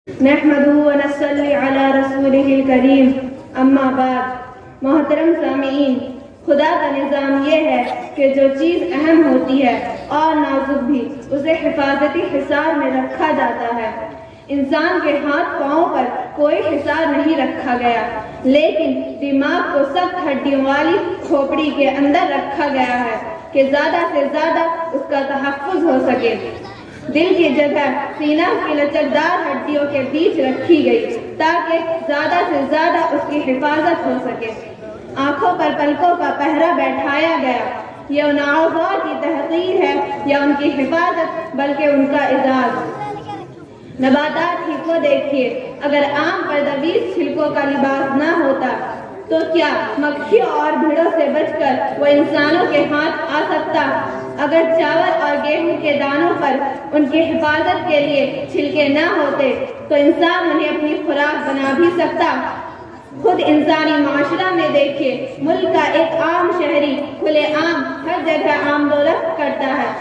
نحمدہ ونصلی علی رسولہ الکریم، اما بعد۔ محترم سامعین، خدا کا نظام یہ ہے کہ جو چیز اہم ہوتی ہے اور نازک بھی، اسے حفاظتی حصار میں رکھا جاتا ہے۔ انسان کے ہاتھ پاؤں پر کوئی حصار نہیں رکھا گیا، لیکن دماغ کو سخت ہڈیوں والی کھوپڑی کے اندر رکھا گیا ہے کہ زیادہ سے زیادہ اس کا تحفظ ہو سکے۔ دل کی جگہ سینہ کی لچکدار ہڈیوں کے بیچ رکھی گئی تاکہ زیادہ سے زیادہ اس کی حفاظت ہو سکے۔ آنکھوں پر پلکوں کا پہرا بیٹھایا گیا۔ یہ ان اعضاء کی تحقیر ہے یا ان کی حفاظت، بلکہ ان کا اعزاز۔ نباتات ہی کو دیکھیے، اگر عام پردویز چھلکوں کا لباس نہ ہوتا تو کیا مکھیوں اور بھیڑوں سے بچ کر وہ انسانوں کے ہاتھ آ سکتا؟ اگر چاول اور گیہوں کے دانوں پر ان کی حفاظت کے لیے چھلکے نہ ہوتے تو انسان انہیں اپنی خوراک بنا بھی سکتا۔ خود انسانی معاشرہ میں دیکھیے، ملک کا ایک عام شہری کھلے عام ہر جگہ آمد و رفت کرتا ہے،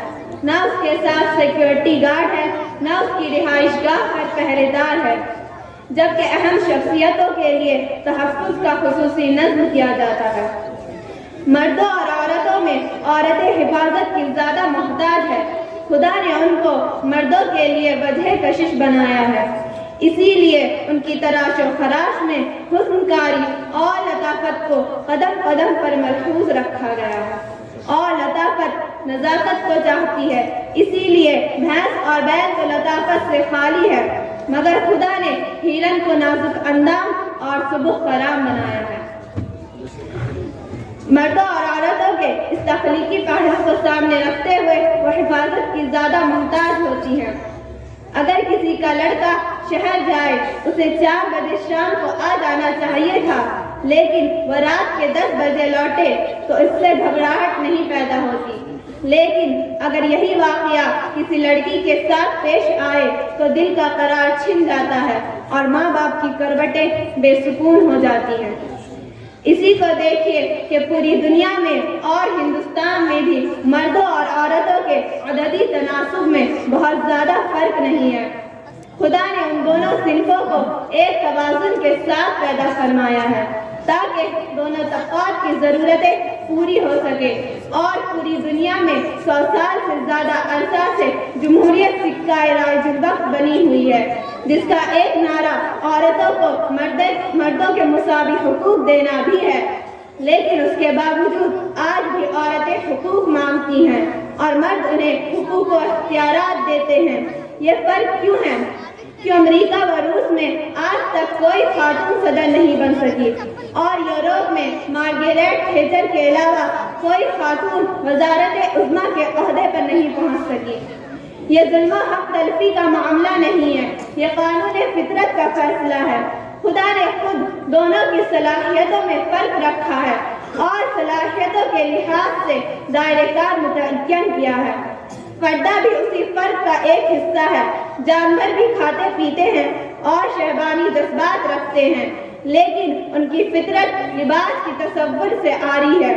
نہ اس کے ساتھ سیکیورٹی گارڈ ہے، نہ اس کی رہائش گاہ پر پہرے دار ہے، جبکہ اہم شخصیتوں کے لیے تحفظ کا خصوصی نظم کیا جاتا ہے۔ مردوں اور عورتوں میں عورتیں حفاظت کی زیادہ محتاج ہے۔ خدا نے ان کو مردوں کے لیے وجہ کشش بنایا ہے، اسی لیے ان کی تراش و خراش میں حسن کاری اور لطافت کو قدم قدم پر ملحوظ رکھا گیا ہے۔ اور لطافت نزاکت کو چاہتی ہے، اسی لیے بھینس اور بیل کو لطافت سے خالی ہے، مگر خدا نے ہرن کو نازک اندام اور سبک فرام بنایا ہے۔ مردوں اور عورتوں کے اس تخلیقی پہلو کو سامنے رکھتے ہوئے وہ حفاظت کی زیادہ محتاج ہوتی ہیں۔ اگر کسی کا لڑکا شہر جائے، اسے 4 بجے شام کو آ جانا چاہیے تھا، لیکن وہ رات کے 10 بجے لوٹے تو اس سے گھبراہٹ نہیں پیدا ہوتی۔ لیکن اگر یہی واقعہ کسی لڑکی کے ساتھ پیش آئے تو دل کا قرار چھن جاتا ہے اور ماں باپ کی کربٹیں بے سکون ہو جاتی ہیں۔ اسی کو دیکھیے کہ پوری دنیا میں اور ہندوستان میں بھی مردوں اور عورتوں کے عددی تناسب میں بہت زیادہ فرق نہیں ہے۔ خدا نے ان دونوں صنفوں کو ایک توازن کے ساتھ پیدا فرمایا ہے تاکہ دونوں طبقات کی ضرورتیں پوری ہو سکے، اور پوری دنیا میں 100 سال سے زیادہ عرصہ سے جمہوریت سکہ رائج الوقت بنی ہوئی ہے، جس کا ایک نعرہ عورتوں کو مردوں کے مساوی حقوق دینا بھی ہے، لیکن اس کے باوجود آج بھی عورتیں حقوق مانگتی ہیں اور مرد انہیں حقوق و اختیارات دیتے ہیں۔ یہ فرق کیوں ہے؟ کہ امریکہ و روس میں آج تک کوئی خاتون صدر نہیں بن سکی، اور یورپ میں مارگریٹ تھیچر کے علاوہ کوئی خاتون وزارت عظمیٰ کے عہدے پر نہیں پہنچ سکی۔ یہ ظلم و حق تلفی کا معاملہ نہیں ہے، یہ قانون فطرت کا فیصلہ ہے۔ خدا نے خود دونوں کی صلاحیتوں میں فرق رکھا ہے اور صلاحیتوں کے لحاظ سے دائرہ کار متعین کیا ہے۔ پردہ بھی اسی فرق کا ایک حصہ ہے۔ جانور بھی کھاتے پیتے ہیں اور شہوانی جذبات رکھتے ہیں، لیکن ان کی فطرت لباس کی تصور سے آری ہے۔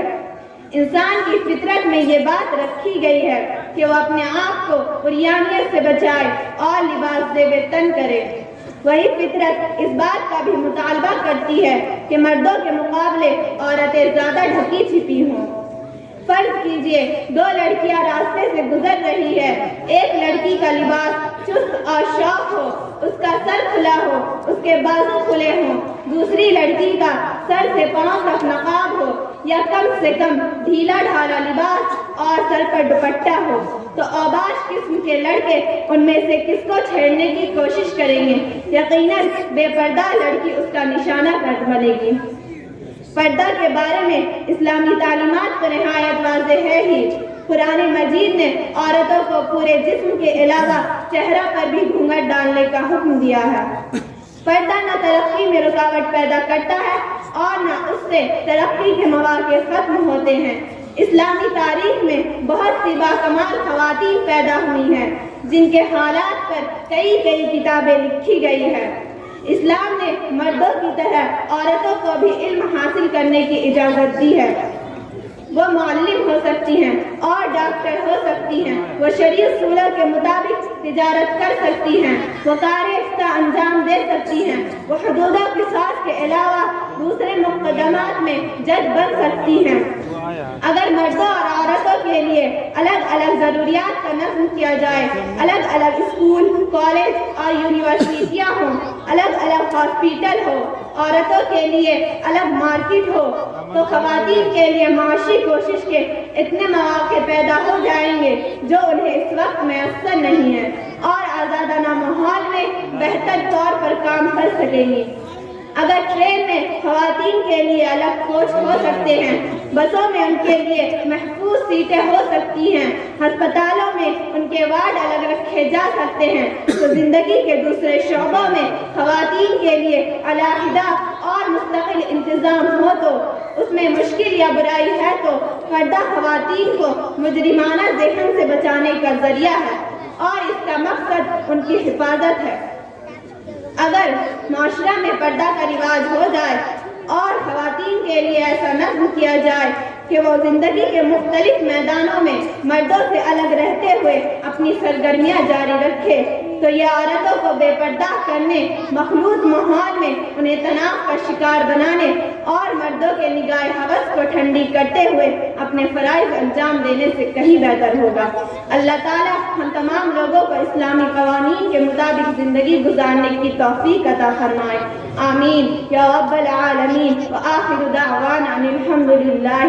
انسان کی فطرت میں یہ بات رکھی گئی ہے کہ وہ اپنے آپ کو عریانیت سے بچائے اور لباس زیب تن کرے۔ وہی فطرت اس بات کا بھی مطالبہ کرتی ہے کہ مردوں کے مقابلے عورتیں زیادہ ڈھکی چھپی ہوں۔ فرض کیجئے 2 لڑکیاں راستے سے گزر رہی ہے، ایک لڑکی کا لباس چست اور شوق ہو، اس کا سر کھلا ہو، اس کے بازو کھلے ہوں، دوسری لڑکی کا سر سے پاؤں تک نقاب ہو یا کم سے کم ڈھیلا ڈھالا لباس اور سر پر دوپٹہ ہو، تو اوباش قسم کے لڑکے ان میں سے کس کو چھیڑنے کی کوشش کریں گے؟ یقیناً بے پردہ لڑکی اس کا نشانہ بنے گی۔ پردہ کے بارے میں اسلامی تعلیمات تو نہایت واضح ہے ہی۔ قرآن مجید نے عورتوں کو پورے جسم کے علاوہ چہرہ پر بھی گھونگھٹ ڈالنے کا حکم دیا ہے۔ پردہ نہ ترقی میں رکاوٹ پیدا کرتا ہے اور نہ اس سے ترقی کے مواقع ختم ہوتے ہیں۔ اسلامی تاریخ میں بہت سی باکمال خواتین پیدا ہوئی ہیں جن کے حالات پر کئی کتابیں لکھی گئی ہیں۔ اسلام نے مردوں کی طرح عورتوں کو بھی علم حاصل کرنے کی اجازت دی ہے۔ وہ معلم ہو سکتی ہیں اور ڈاکٹر ہو سکتی ہیں، وہ شرعی اصولوں کے مطابق تجارت کر سکتی ہیں، وہ کار افتاء انجام سکتی ہیں، وہ حدود و قصاص کے علاوہ دوسرے مقدمات میں جج بن سکتی ہیں۔ اگر مردوں اور عورتوں کے لیے الگ الگ ضروریات کا نظم کیا جائے، الگ الگ اسکول، کالج اور یونیورسٹیاں ہوں، الگ الگ ہاسپیٹل ہو، عورتوں کے لیے الگ مارکیٹ ہو، تو خواتین کے لیے معاشی کوشش کے اتنے مواقع پیدا ہو جائیں گے جو انہیں اس وقت میسر نہیں ہیں، اور آزادانہ ماحول میں بہتر طور پر کام کر سکیں گی۔ اگر ٹرین میں خواتین کے لیے الگ کوچ ہو سکتے ہیں، بسوں میں ان کے لیے محفوظ سیٹیں ہو سکتی ہیں، ہسپتالوں میں ان کے وارڈ الگ رکھے جا سکتے ہیں، تو زندگی کے دوسرے شعبوں میں خواتین کے لیے علیحدہ اور مستقل انتظام ہو تو اس میں مشکل یا برائی ہے تو پردہ خواتین کو مجرمانہ ذہن سے بچانے کا ذریعہ ہے اور اس کا مقصد ان کی حفاظت ہے۔ اگر معاشرہ میں پردہ کا رواج ہو جائے اور خواتین کے لیے ایسا نظم کیا جائے کہ وہ زندگی کے مختلف میدانوں میں مردوں سے الگ رہتے ہوئے اپنی سرگرمیاں جاری رکھے، تو یہ عورتوں کو بے پردہ کرنے، مخلوط ماحول میں انہیں تناؤ کا شکار بنانے اور مردوں کے نگاہ حوث کو ٹھنڈی کرتے ہوئے اپنے فرائض انجام دینے سے کہیں بہتر ہوگا۔ اللہ تعالیٰ ہم تمام لوگوں کو اسلامی قوانین کے مطابق زندگی گزارنے کی توفیق عطا فرمائے، آمین یا رب العالمین۔ وآخر دعوانا الحمد للہ۔